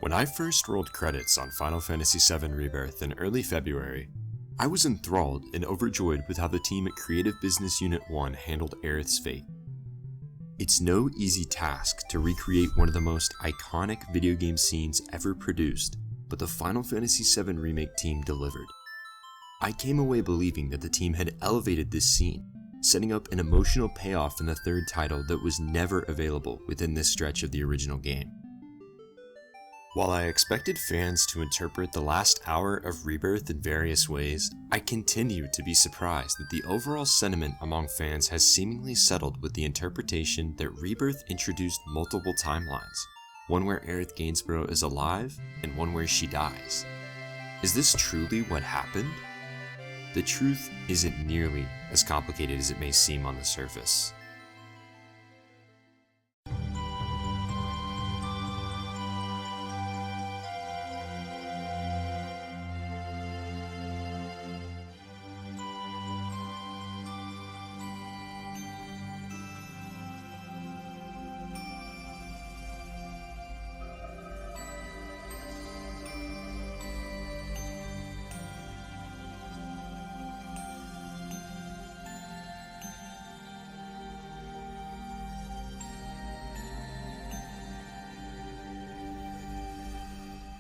When I first rolled credits on Final Fantasy VII Rebirth in early February, I was enthralled and overjoyed with how the team at Creative Business Unit 1 handled Aerith's fate. It's no easy task to recreate one of the most iconic video game scenes ever produced, but the Final Fantasy VII Remake team delivered. I came away believing that the team had elevated this scene, setting up an emotional payoff in the third title that was never available within this stretch of the original game. While I expected fans to interpret the last hour of Rebirth in various ways, I continue to be surprised that the overall sentiment among fans has seemingly settled with the interpretation that Rebirth introduced multiple timelines, one where Aerith Gainsborough is alive and one where she dies. Is this truly what happened? The truth isn't nearly as complicated as it may seem on the surface.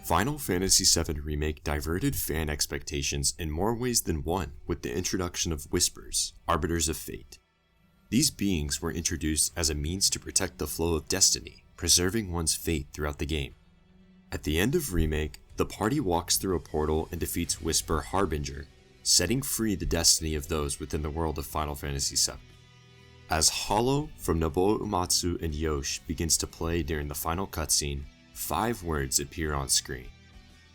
Final Fantasy VII Remake diverted fan expectations in more ways than one with the introduction of Whispers, Arbiters of Fate. These beings were introduced as a means to protect the flow of destiny, preserving one's fate throughout the game. At the end of Remake, the party walks through a portal and defeats Whisper Harbinger, setting free the destiny of those within the world of Final Fantasy VII. As Hollow from Nobuo Uematsu and Yosh begins to play during the final cutscene, 5 words appear on screen.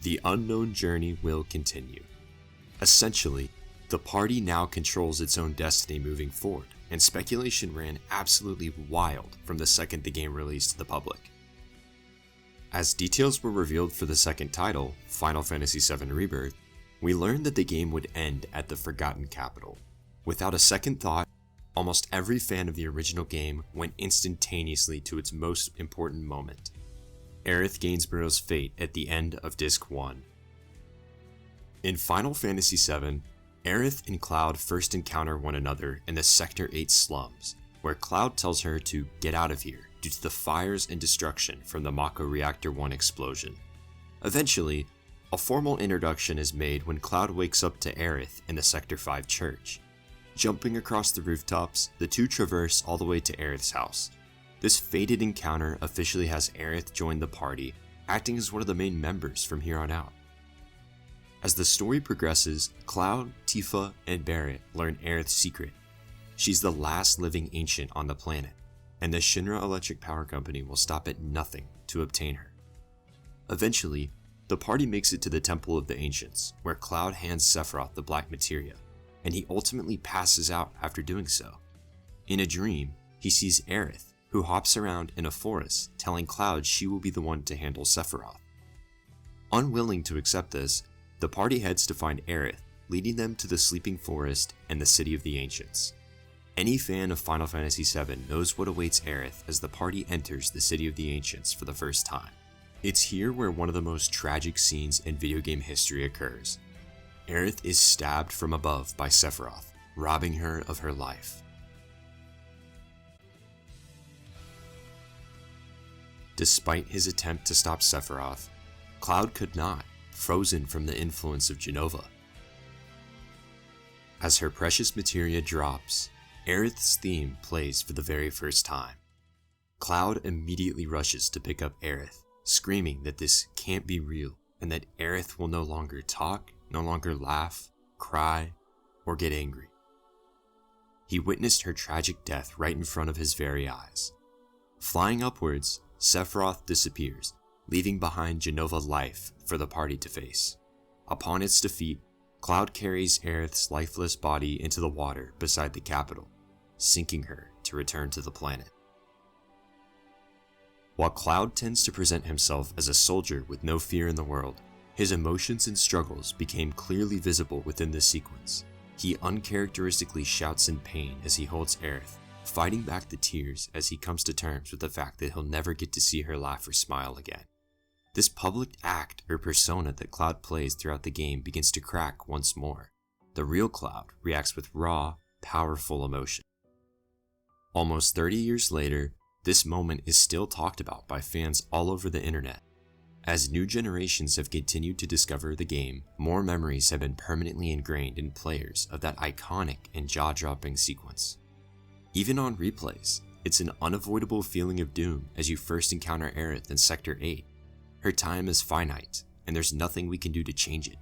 The unknown journey will continue. Essentially, the party now controls its own destiny moving forward, and speculation ran absolutely wild from the second the game released to the public. As details were revealed for the second title, Final Fantasy VII Rebirth, we learned that the game would end at the Forgotten Capital. Without a second thought, almost every fan of the original game went instantaneously to its most important moment: Aerith Gainsborough's fate at the end of Disc 1. In Final Fantasy VII, Aerith and Cloud first encounter one another in the Sector 8 slums, where Cloud tells her to get out of here due to the fires and destruction from the Mako Reactor 1 explosion. Eventually, a formal introduction is made when Cloud wakes up to Aerith in the Sector 5 church. Jumping across the rooftops, the two traverse all the way to Aerith's house. This fated encounter officially has Aerith join the party, acting as one of the main members from here on out. As the story progresses, Cloud, Tifa, and Barret learn Aerith's secret. She's the last living ancient on the planet, and the Shinra Electric Power Company will stop at nothing to obtain her. Eventually, the party makes it to the Temple of the Ancients, where Cloud hands Sephiroth the Black Materia, and he ultimately passes out after doing so. In a dream, he sees Aerith, who hops around in a forest, telling Cloud she will be the one to handle Sephiroth. Unwilling to accept this, the party heads to find Aerith, leading them to the Sleeping Forest and the City of the Ancients. Any fan of Final Fantasy VII knows what awaits Aerith as the party enters the City of the Ancients for the first time. It's here where one of the most tragic scenes in video game history occurs. Aerith is stabbed from above by Sephiroth, robbing her of her life. Despite his attempt to stop Sephiroth, Cloud could not, frozen from the influence of Jenova. As her precious materia drops, Aerith's theme plays for the very first time. Cloud immediately rushes to pick up Aerith, screaming that this can't be real and that Aerith will no longer talk, no longer laugh, cry, or get angry. He witnessed her tragic death right in front of his very eyes. Flying upwards, Sephiroth disappears, leaving behind Jenova life for the party to face. Upon its defeat, Cloud carries Aerith's lifeless body into the water beside the capital, sinking her to return to the planet. While Cloud tends to present himself as a soldier with no fear in the world, his emotions and struggles became clearly visible within this sequence. He uncharacteristically shouts in pain as he holds Aerith, fighting back the tears as he comes to terms with the fact that he'll never get to see her laugh or smile again. This public act or persona that Cloud plays throughout the game begins to crack once more. The real Cloud reacts with raw, powerful emotion. Almost 30 years later, this moment is still talked about by fans all over the internet. As new generations have continued to discover the game, more memories have been permanently ingrained in players of that iconic and jaw-dropping sequence. Even on replays, it's an unavoidable feeling of doom as you first encounter Aerith in Sector 8. Her time is finite, and there's nothing we can do to change it.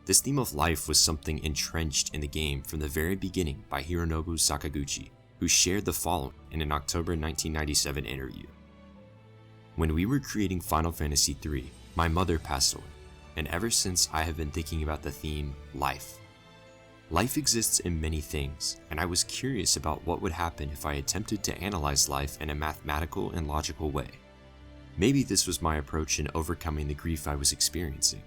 This theme of life was something entrenched in the game from the very beginning by Hironobu Sakaguchi, who shared the following in an October 1997 interview. When we were creating Final Fantasy III, my mother passed away, and ever since I have been thinking about the theme, life. Life exists in many things, and I was curious about what would happen if I attempted to analyze life in a mathematical and logical way. Maybe this was my approach in overcoming the grief I was experiencing.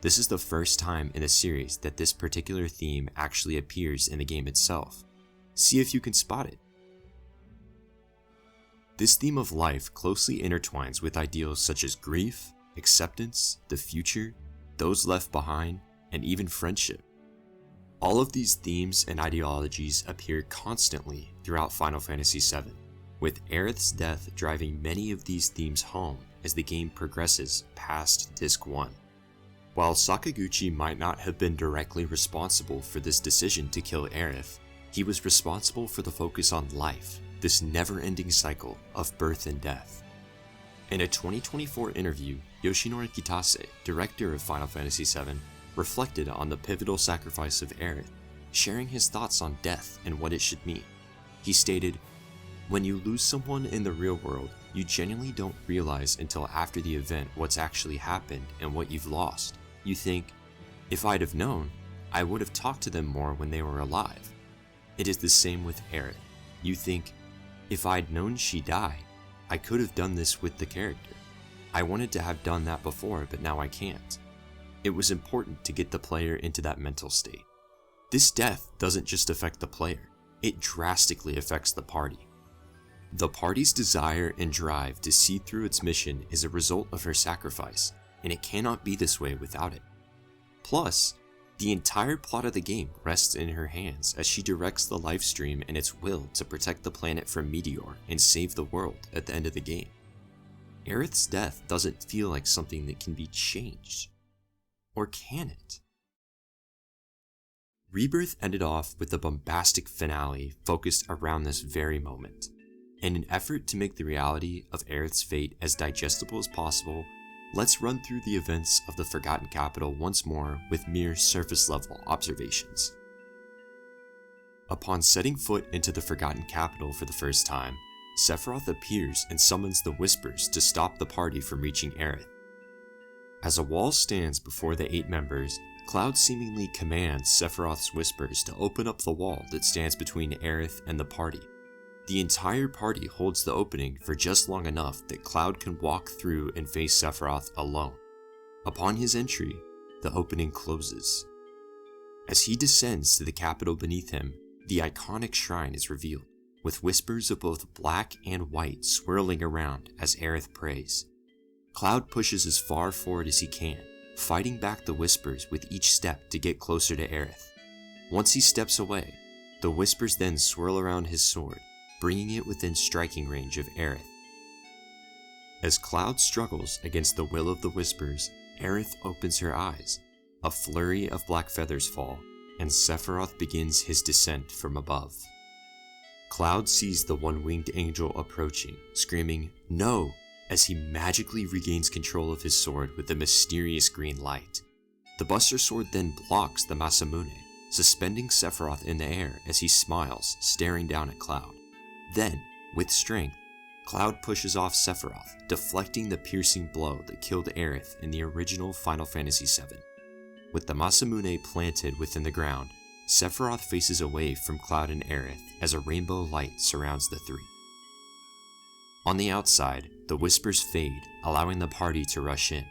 This is the first time in the series that this particular theme actually appears in the game itself. See if you can spot it. This theme of life closely intertwines with ideals such as grief, acceptance, the future, those left behind, and even friendship. All of these themes and ideologies appear constantly throughout Final Fantasy VII, with Aerith's death driving many of these themes home as the game progresses past Disc 1. While Sakaguchi might not have been directly responsible for this decision to kill Aerith, he was responsible for the focus on life, this never-ending cycle of birth and death. In a 2024 interview, Yoshinori Kitase, director of Final Fantasy VII, reflected on the pivotal sacrifice of Aerith, sharing his thoughts on death and what it should mean. He stated, "When you lose someone in the real world, you genuinely don't realize until after the event what's actually happened and what you've lost. You think, if I'd have known, I would have talked to them more when they were alive. It is the same with Aerith. You think, if I'd known she'd die, I could have done this with the character. I wanted to have done that before, but now I can't." It was important to get the player into that mental state. This death doesn't just affect the player, it drastically affects the party. The party's desire and drive to see through its mission is a result of her sacrifice, and it cannot be this way without it. Plus, the entire plot of the game rests in her hands as she directs the life stream and its will to protect the planet from Meteor and save the world at the end of the game. Aerith's death doesn't feel like something that can be changed. Or can it? Rebirth ended off with a bombastic finale focused around this very moment. In an effort to make the reality of Aerith's fate as digestible as possible, let's run through the events of the Forgotten Capital once more with mere surface-level observations. Upon setting foot into the Forgotten Capital for the first time, Sephiroth appears and summons the Whispers to stop the party from reaching Aerith. As a wall stands before the 8 members, Cloud seemingly commands Sephiroth's Whispers to open up the wall that stands between Aerith and the party. The entire party holds the opening for just long enough that Cloud can walk through and face Sephiroth alone. Upon his entry, the opening closes. As he descends to the capital beneath him, the iconic shrine is revealed, with whispers of both black and white swirling around as Aerith prays. Cloud pushes as far forward as he can, fighting back the whispers with each step to get closer to Aerith. Once he steps away, the whispers then swirl around his sword, bringing it within striking range of Aerith. As Cloud struggles against the will of the whispers, Aerith opens her eyes, a flurry of black feathers fall, and Sephiroth begins his descent from above. Cloud sees the one-winged angel approaching, screaming, "No!" as he magically regains control of his sword with a mysterious green light. The Buster Sword then blocks the Masamune, suspending Sephiroth in the air as he smiles, staring down at Cloud. Then, with strength, Cloud pushes off Sephiroth, deflecting the piercing blow that killed Aerith in the original Final Fantasy VII. With the Masamune planted within the ground, Sephiroth faces away from Cloud and Aerith as a rainbow light surrounds the three. On the outside, the whispers fade, allowing the party to rush in.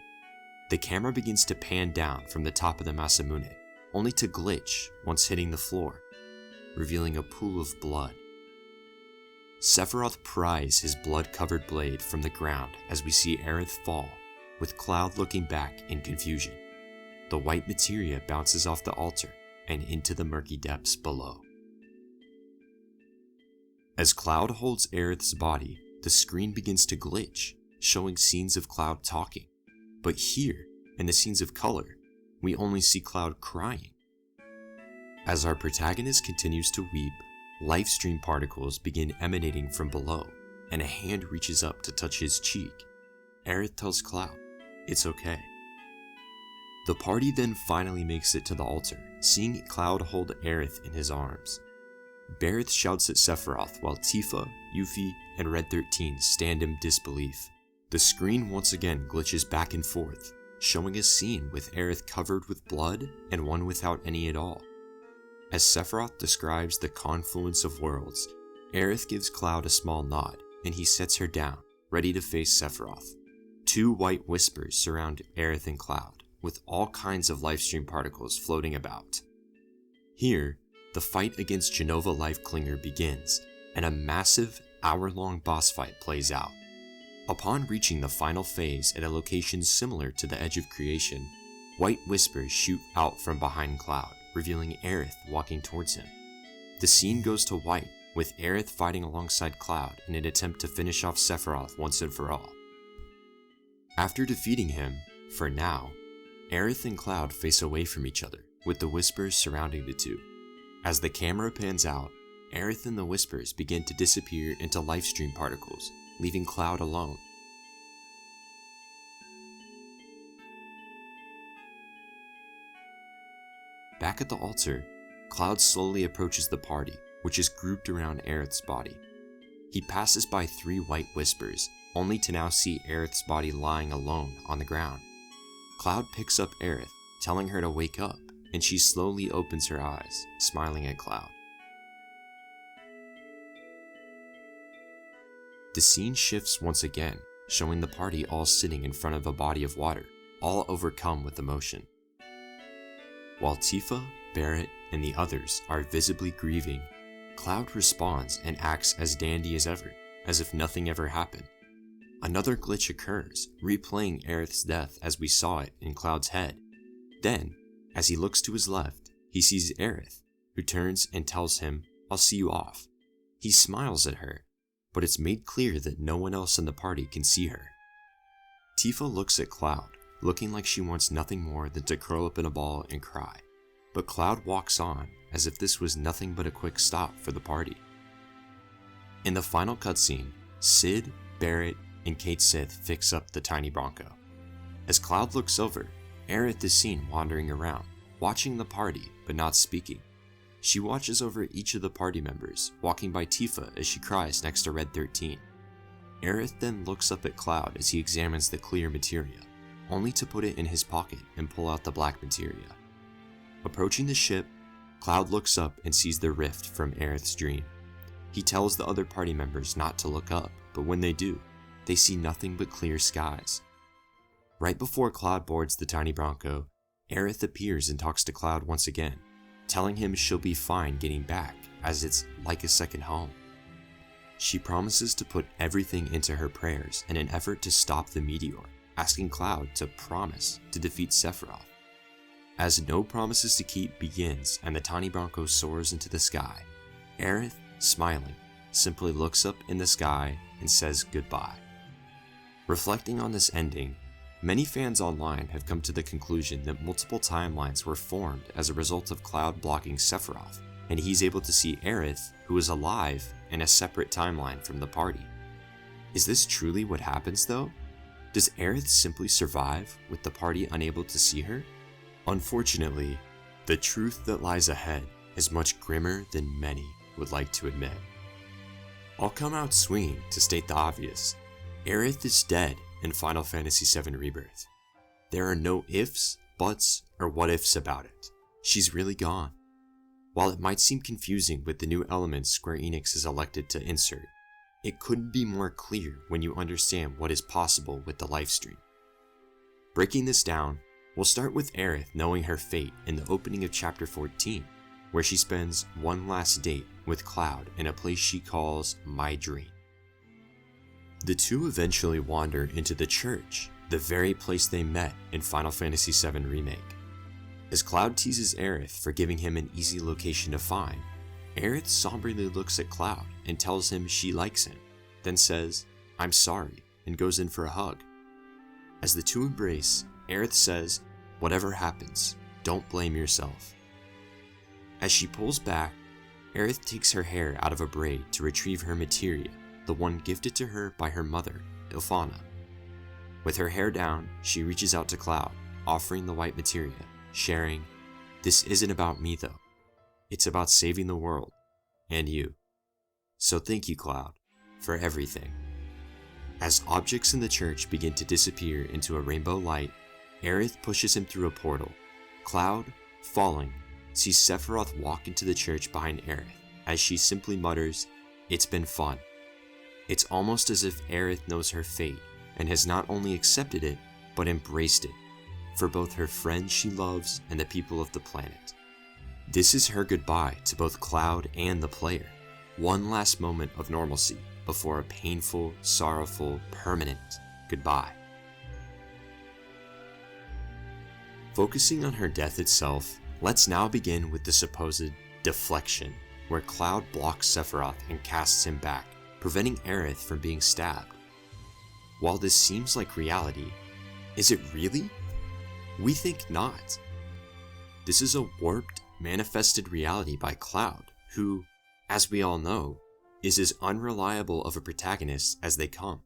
The camera begins to pan down from the top of the Masamune, only to glitch once hitting the floor, revealing a pool of blood. Sephiroth pries his blood-covered blade from the ground as we see Aerith fall, with Cloud looking back in confusion. The white materia bounces off the altar and into the murky depths below. As Cloud holds Aerith's body, the screen begins to glitch, showing scenes of Cloud talking. But here, in the scenes of color, we only see Cloud crying. As our protagonist continues to weep, life stream particles begin emanating from below, and a hand reaches up to touch his cheek. Aerith tells Cloud, "It's okay." The party then finally makes it to the altar, seeing Cloud hold Aerith in his arms. Barrett shouts at Sephiroth while Tifa, Yuffie, and Red 13 stand in disbelief. The screen once again glitches back and forth, showing a scene with Aerith covered with blood and one without any at all. As Sephiroth describes the confluence of worlds, Aerith gives Cloud a small nod, and he sets her down, ready to face Sephiroth. Two white whispers surround Aerith and Cloud, with all kinds of lifestream particles floating about. Here, the fight against Jenova Lifeclinger begins, and a massive, hour-long boss fight plays out. Upon reaching the final phase at a location similar to the Edge of Creation, white whispers shoot out from behind Cloud, revealing Aerith walking towards him. The scene goes to white, with Aerith fighting alongside Cloud in an attempt to finish off Sephiroth once and for all. After defeating him, for now, Aerith and Cloud face away from each other, with the whispers surrounding the two. As the camera pans out, Aerith and the whispers begin to disappear into lifestream particles, leaving Cloud alone. Back at the altar, Cloud slowly approaches the party, which is grouped around Aerith's body. He passes by 3 white whispers, only to now see Aerith's body lying alone on the ground. Cloud picks up Aerith, telling her to wake up, and she slowly opens her eyes, smiling at Cloud. The scene shifts once again, showing the party all sitting in front of a body of water, all overcome with emotion. While Tifa, Barrett, and the others are visibly grieving, Cloud responds and acts as dandy as ever, as if nothing ever happened. Another glitch occurs, replaying Aerith's death as we saw it in Cloud's head. Then, as he looks to his left, he sees Aerith, who turns and tells him, "I'll see you off." He smiles at her, but it's made clear that no one else in the party can see her. Tifa looks at Cloud, looking like she wants nothing more than to curl up in a ball and cry. But Cloud walks on, as if this was nothing but a quick stop for the party. In the final cutscene, Sid, Barrett, and Kate Sith fix up the tiny Bronco. As Cloud looks over, Aerith is seen wandering around, watching the party but not speaking. She watches over each of the party members, walking by Tifa as she cries next to Red 13. Aerith then looks up at Cloud as he examines the clear materia, only to put it in his pocket and pull out the black materia. Approaching the ship, Cloud looks up and sees the rift from Aerith's dream. He tells the other party members not to look up, but when they do, they see nothing but clear skies. Right before Cloud boards the tiny Bronco, Aerith appears and talks to Cloud once again, telling him she'll be fine getting back, as it's like a second home. She promises to put everything into her prayers in an effort to stop the meteor, asking Cloud to promise to defeat Sephiroth. As no promises to keep begins and the tiny Bronco soars into the sky, Aerith, smiling, simply looks up in the sky and says goodbye. Reflecting on this ending, many fans online have come to the conclusion that multiple timelines were formed as a result of Cloud blocking Sephiroth, and he's able to see Aerith, who is alive, in a separate timeline from the party. Is this truly what happens though? Does Aerith simply survive with the party unable to see her? Unfortunately, the truth that lies ahead is much grimmer than many would like to admit. I'll come out swinging to state the obvious. Aerith is dead in Final Fantasy VII Rebirth. There are no ifs, buts, or what ifs about it. She's really gone. While it might seem confusing with the new elements Square Enix has elected to insert, it couldn't be more clear when you understand what is possible with the lifestream. Breaking this down, we'll start with Aerith knowing her fate in the opening of Chapter 14, where she spends one last date with Cloud in a place she calls My Dream. The two eventually wander into the church, the very place they met in Final Fantasy VII Remake. As Cloud teases Aerith for giving him an easy location to find, Aerith somberly looks at Cloud and tells him she likes him, then says, "I'm sorry," and goes in for a hug. As the two embrace, Aerith says, "Whatever happens, don't blame yourself." As she pulls back, Aerith takes her hair out of a braid to retrieve her materia, the one gifted to her by her mother, Ilfana. With her hair down, she reaches out to Cloud, offering the white materia, sharing, "This isn't about me though. It's about saving the world, and you. So thank you, Cloud, for everything." As objects in the church begin to disappear into a rainbow light, Aerith pushes him through a portal. Cloud, falling, sees Sephiroth walk into the church behind Aerith, as she simply mutters, "It's been fun." It's almost as if Aerith knows her fate, and has not only accepted it, but embraced it, for both her friends she loves and the people of the planet. This is her goodbye to both Cloud and the player, one last moment of normalcy before a painful, sorrowful, permanent goodbye. Focusing on her death itself, let's now begin with the supposed deflection, where Cloud blocks Sephiroth and casts him back, preventing Aerith from being stabbed. While this seems like reality, is it really? We think not. This is a warped, manifested reality by Cloud, who, as we all know, is as unreliable of a protagonist as they come.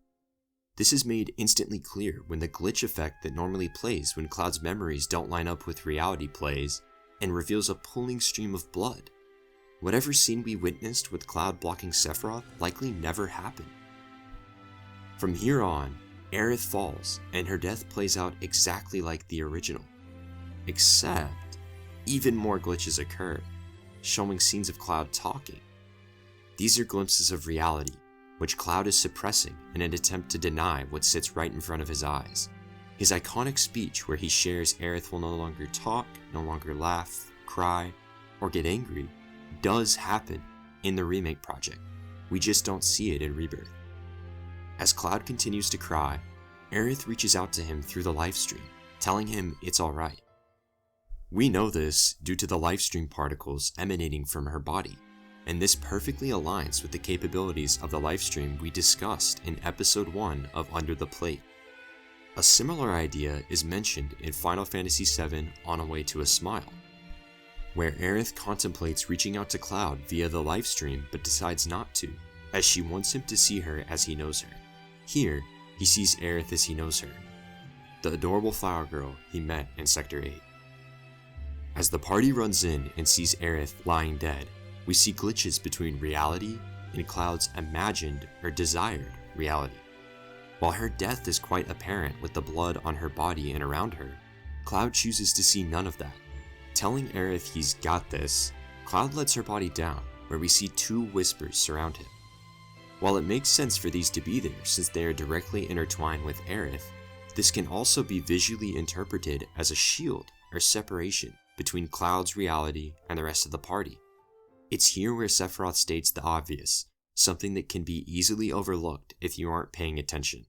This is made instantly clear when the glitch effect that normally plays when Cloud's memories don't line up with reality plays, and reveals a pooling stream of blood. Whatever scene we witnessed with Cloud blocking Sephiroth likely never happened. From here on, Aerith falls, and her death plays out exactly like the original. Except, even more glitches occur, showing scenes of Cloud talking. These are glimpses of reality, which Cloud is suppressing in an attempt to deny what sits right in front of his eyes. His iconic speech where he shares Aerith will no longer talk, no longer laugh, cry, or get angry, does happen in the remake project. We just don't see it in Rebirth. As Cloud continues to cry, Aerith reaches out to him through the livestream, telling him it's alright. We know this due to the livestream particles emanating from her body, and this perfectly aligns with the capabilities of the livestream we discussed in episode 1 of Under the Plate. A similar idea is mentioned in Final Fantasy VII On a Way to a Smile, where Aerith contemplates reaching out to Cloud via the livestream but decides not to, as she wants him to see her as he knows her. Here, he sees Aerith as he knows her, the adorable flower girl he met in Sector 8. As the party runs in and sees Aerith lying dead, we see glitches between reality and Cloud's imagined or desired reality. While her death is quite apparent with the blood on her body and around her, Cloud chooses to see none of that. Telling Aerith he's got this, Cloud lets her body down, where we see two whispers surround him. While it makes sense for these to be there since they are directly intertwined with Aerith, this can also be visually interpreted as a shield or separation between Cloud's reality and the rest of the party. It's here where Sephiroth states the obvious, something that can be easily overlooked if you aren't paying attention.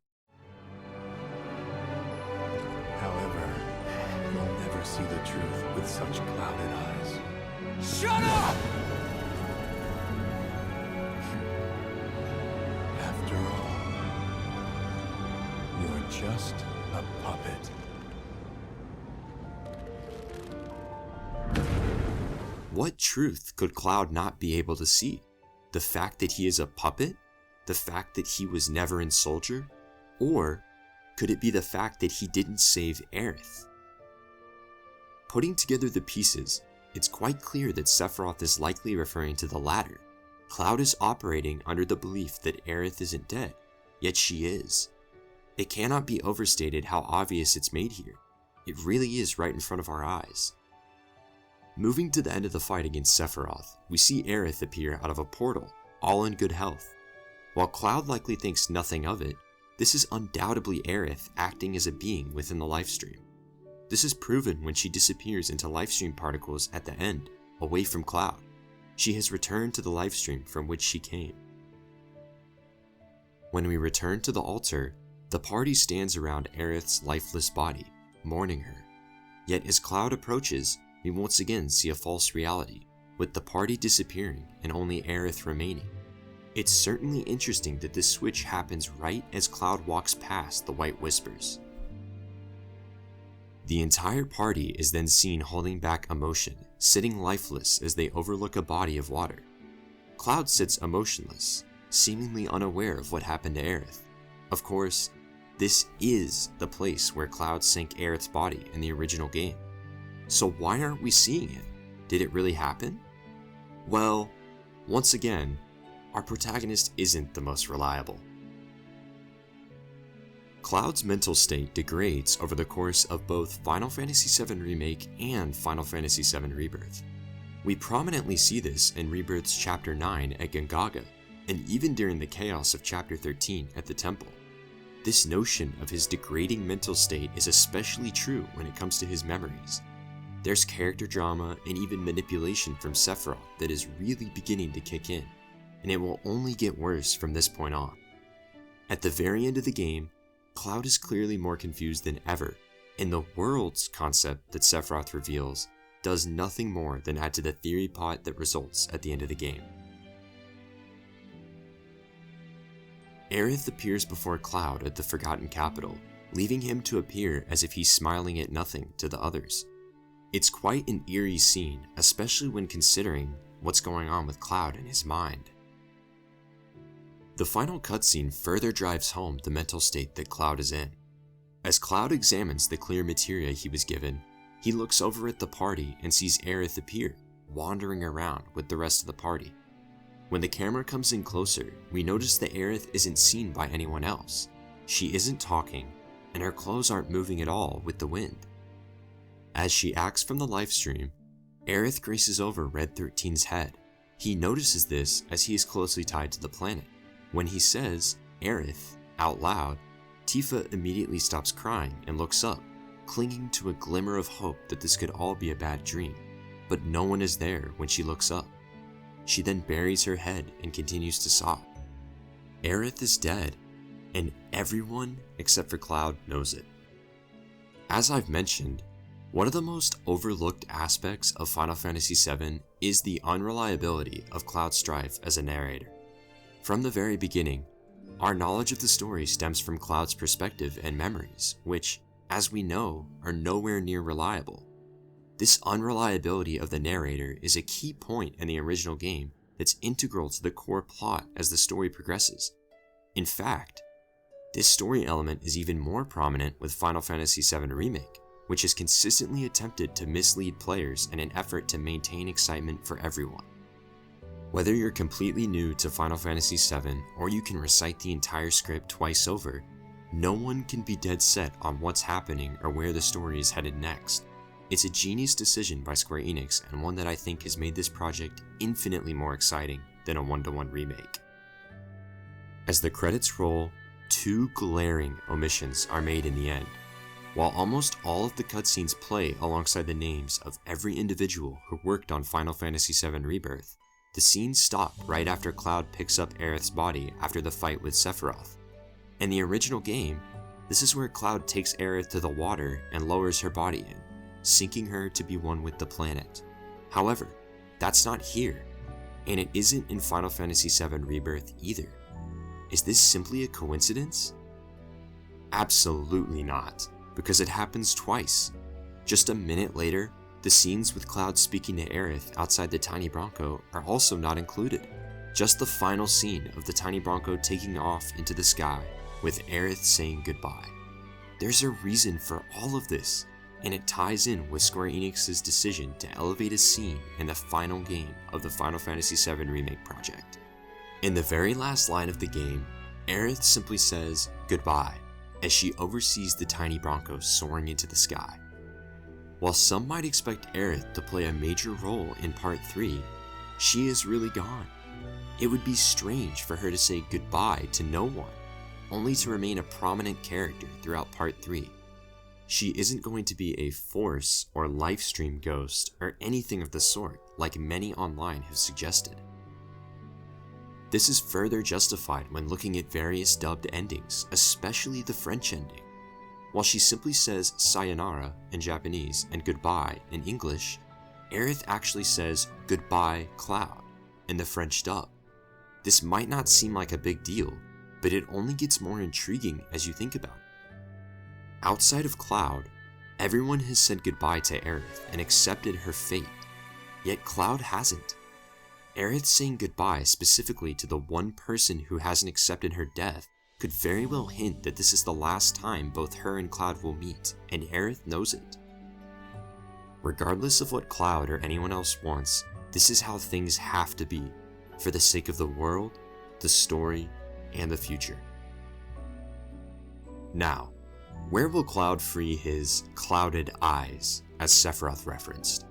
However, you'll never see the truth with such clouded eyes. Shut up! After all, you're just a puppet. What truth could Cloud not be able to see? The fact that he is a puppet? The fact that he was never in Soldier? Or could it be the fact that he didn't save Aerith? Putting together the pieces, it's quite clear that Sephiroth is likely referring to the latter. Cloud is operating under the belief that Aerith isn't dead, yet she is. It cannot be overstated how obvious it's made here. It really is right in front of our eyes. Moving to the end of the fight against Sephiroth, we see Aerith appear out of a portal, all in good health. While Cloud likely thinks nothing of it, this is undoubtedly Aerith acting as a being within the lifestream. This is proven when she disappears into lifestream particles at the end, away from Cloud. She has returned to the lifestream from which she came. When we return to the altar, The party stands around Aerith's lifeless body, mourning her. Yet as Cloud approaches, we once again see a false reality, with the party disappearing and only Aerith remaining. It's certainly interesting that this switch happens right as Cloud walks past the White Whispers. The entire party is then seen holding back emotion, sitting lifeless as they overlook a body of water. Cloud sits emotionless, seemingly unaware of what happened to Aerith. Of course, this is the place where Cloud sank Aerith's body in the original game. So why aren't we seeing it? Did it really happen? Well, once again, our protagonist isn't the most reliable. Cloud's mental state degrades over the course of both Final Fantasy VII Remake and Final Fantasy VII Rebirth. We prominently see this in Rebirth's Chapter 9 at Gongaga, and even during the chaos of Chapter 13 at the Temple. This notion of his degrading mental state is especially true when it comes to his memories. There's character drama and even manipulation from Sephiroth that is really beginning to kick in, and it will only get worse from this point on. At the very end of the game, Cloud is clearly more confused than ever, and the worlds concept that Sephiroth reveals does nothing more than add to the theory pot that results at the end of the game. Aerith appears before Cloud at the Forgotten Capital, leaving him to appear as if he's smiling at nothing to the others. It's quite an eerie scene, especially when considering what's going on with Cloud in his mind. The final cutscene further drives home the mental state that Cloud is in. As Cloud examines the clear materia he was given, he looks over at the party and sees Aerith appear, wandering around with the rest of the party. When the camera comes in closer, we notice that Aerith isn't seen by anyone else. She isn't talking, and her clothes aren't moving at all with the wind. As she acts from the livestream, Aerith graces over Red 13's head. He notices this as he is closely tied to the planet. When he says, Aerith, out loud, Tifa immediately stops crying and looks up, clinging to a glimmer of hope that this could all be a bad dream, but no one is there when she looks up. She then buries her head and continues to sob. Aerith is dead, and everyone except for Cloud knows it. As I've mentioned, one of the most overlooked aspects of Final Fantasy VII is the unreliability of Cloud Strife as a narrator. From the very beginning, our knowledge of the story stems from Cloud's perspective and memories, which, as we know, are nowhere near reliable. This unreliability of the narrator is a key point in the original game that's integral to the core plot as the story progresses. In fact, this story element is even more prominent with Final Fantasy VII Remake, which has consistently attempted to mislead players in an effort to maintain excitement for everyone. Whether you're completely new to Final Fantasy VII or you can recite the entire script twice over, no one can be dead set on what's happening or where the story is headed next. It's a genius decision by Square Enix, and one that I think has made this project infinitely more exciting than a one-to-one remake. As the credits roll, two glaring omissions are made in the end. While almost all of the cutscenes play alongside the names of every individual who worked on Final Fantasy VII Rebirth, the scenes stop right after Cloud picks up Aerith's body after the fight with Sephiroth. In the original game, this is where Cloud takes Aerith to the water and lowers her body in, sinking her to be one with the planet. However, that's not here, and it isn't in Final Fantasy VII Rebirth either. Is this simply a coincidence? Absolutely not, because it happens twice. Just a minute later, the scenes with Cloud speaking to Aerith outside the Tiny Bronco are also not included. Just the final scene of the Tiny Bronco taking off into the sky with Aerith saying goodbye. There's a reason for all of this, and it ties in with Square Enix's decision to elevate a scene in the final game of the Final Fantasy VII Remake project. In the very last line of the game, Aerith simply says goodbye as she oversees the Tiny Bronco soaring into the sky. While some might expect Aerith to play a major role in Part 3, she is really gone. It would be strange for her to say goodbye to no one, only to remain a prominent character throughout Part 3. She isn't going to be a force or livestream ghost or anything of the sort like many online have suggested. This is further justified when looking at various dubbed endings, especially the French ending. While she simply says sayonara in Japanese and goodbye in English, Aerith actually says goodbye Cloud in the French dub. This might not seem like a big deal, but it only gets more intriguing as you think about it. Outside of Cloud, everyone has said goodbye to Aerith and accepted her fate, yet Cloud hasn't. Aerith saying goodbye specifically to the one person who hasn't accepted her death could very well hint that this is the last time both her and Cloud will meet, and Aerith knows it. Regardless of what Cloud or anyone else wants, this is how things have to be, for the sake of the world, the story, and the future. Now, where will Cloud free his clouded eyes, as Sephiroth referenced?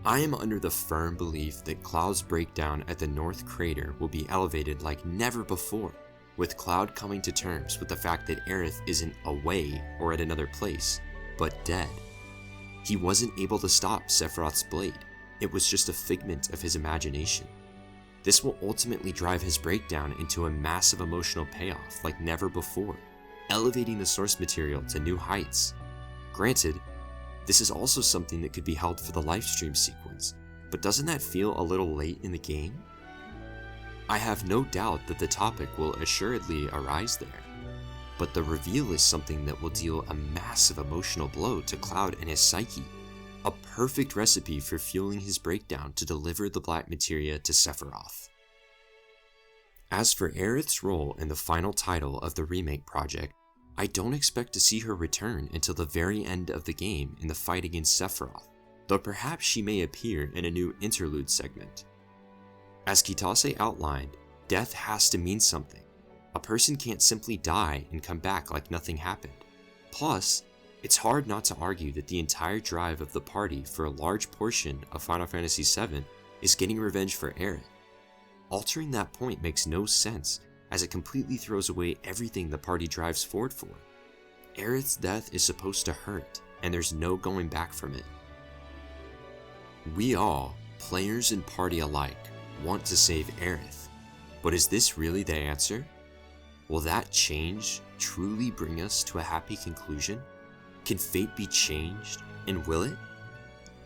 I am under the firm belief that Cloud's breakdown at the North Crater will be elevated like never before, with Cloud coming to terms with the fact that Aerith isn't away or at another place, but dead. He wasn't able to stop Sephiroth's blade, it was just a figment of his imagination. This will ultimately drive his breakdown into a massive emotional payoff like never before, elevating the source material to new heights. Granted, this is also something that could be held for the livestream sequence, but doesn't that feel a little late in the game? I have no doubt that the topic will assuredly arise there, but the reveal is something that will deal a massive emotional blow to Cloud and his psyche, a perfect recipe for fueling his breakdown to deliver the black materia to Sephiroth. As for Aerith's role in the final title of the remake project, I don't expect to see her return until the very end of the game in the fight against Sephiroth, though perhaps she may appear in a new interlude segment. As Kitase outlined, death has to mean something. A person can't simply die and come back like nothing happened. Plus, it's hard not to argue that the entire drive of the party for a large portion of Final Fantasy VII is getting revenge for Aerith. Altering that point makes no sense, as it completely throws away everything the party drives forward for. Aerith's death is supposed to hurt, and there's no going back from it. We all, players and party alike, want to save Aerith, but is this really the answer? Will that change truly bring us to a happy conclusion? Can fate be changed, and will it?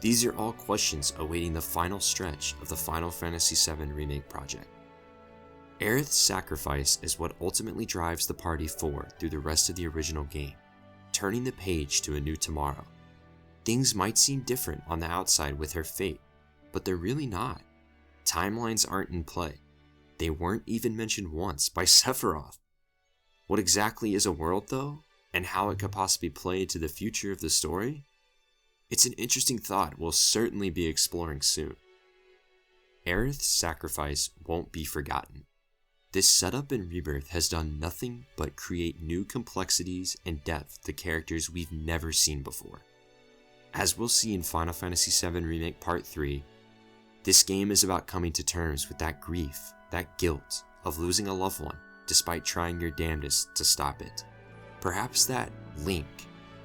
These are all questions awaiting the final stretch of the Final Fantasy VII Remake project. Aerith's sacrifice is what ultimately drives the party forward through the rest of the original game, turning the page to a new tomorrow. Things might seem different on the outside with her fate, but they're really not. Timelines aren't in play. They weren't even mentioned once by Sephiroth. What exactly is a world though, and how it could possibly play into the future of the story? It's an interesting thought we'll certainly be exploring soon. Aerith's sacrifice won't be forgotten. This setup in Rebirth has done nothing but create new complexities and depth to characters we've never seen before. As we'll see in Final Fantasy VII Remake Part 3, this game is about coming to terms with that grief, that guilt of losing a loved one despite trying your damnedest to stop it. Perhaps that link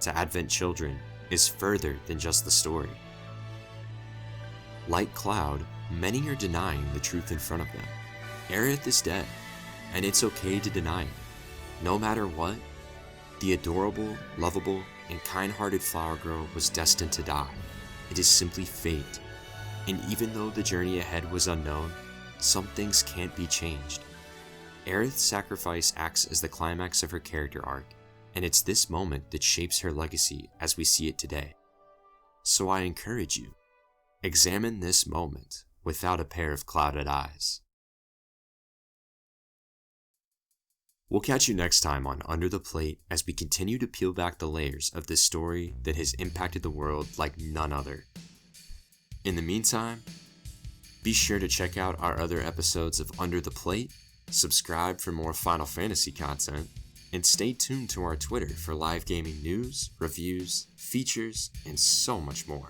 to Advent Children is further than just the story. Like Cloud, many are denying the truth in front of them. Aerith is dead, and it's okay to deny it. No matter what, the adorable, lovable, and kind-hearted flower girl was destined to die. It is simply fate. And even though the journey ahead was unknown, some things can't be changed. Aerith's sacrifice acts as the climax of her character arc, and it's this moment that shapes her legacy as we see it today. So I encourage you, examine this moment without a pair of clouded eyes. We'll catch you next time on Under the Plate as we continue to peel back the layers of this story that has impacted the world like none other. In the meantime, be sure to check out our other episodes of Under the Plate, subscribe for more Final Fantasy content, and stay tuned to our Twitter for live gaming news, reviews, features, and so much more.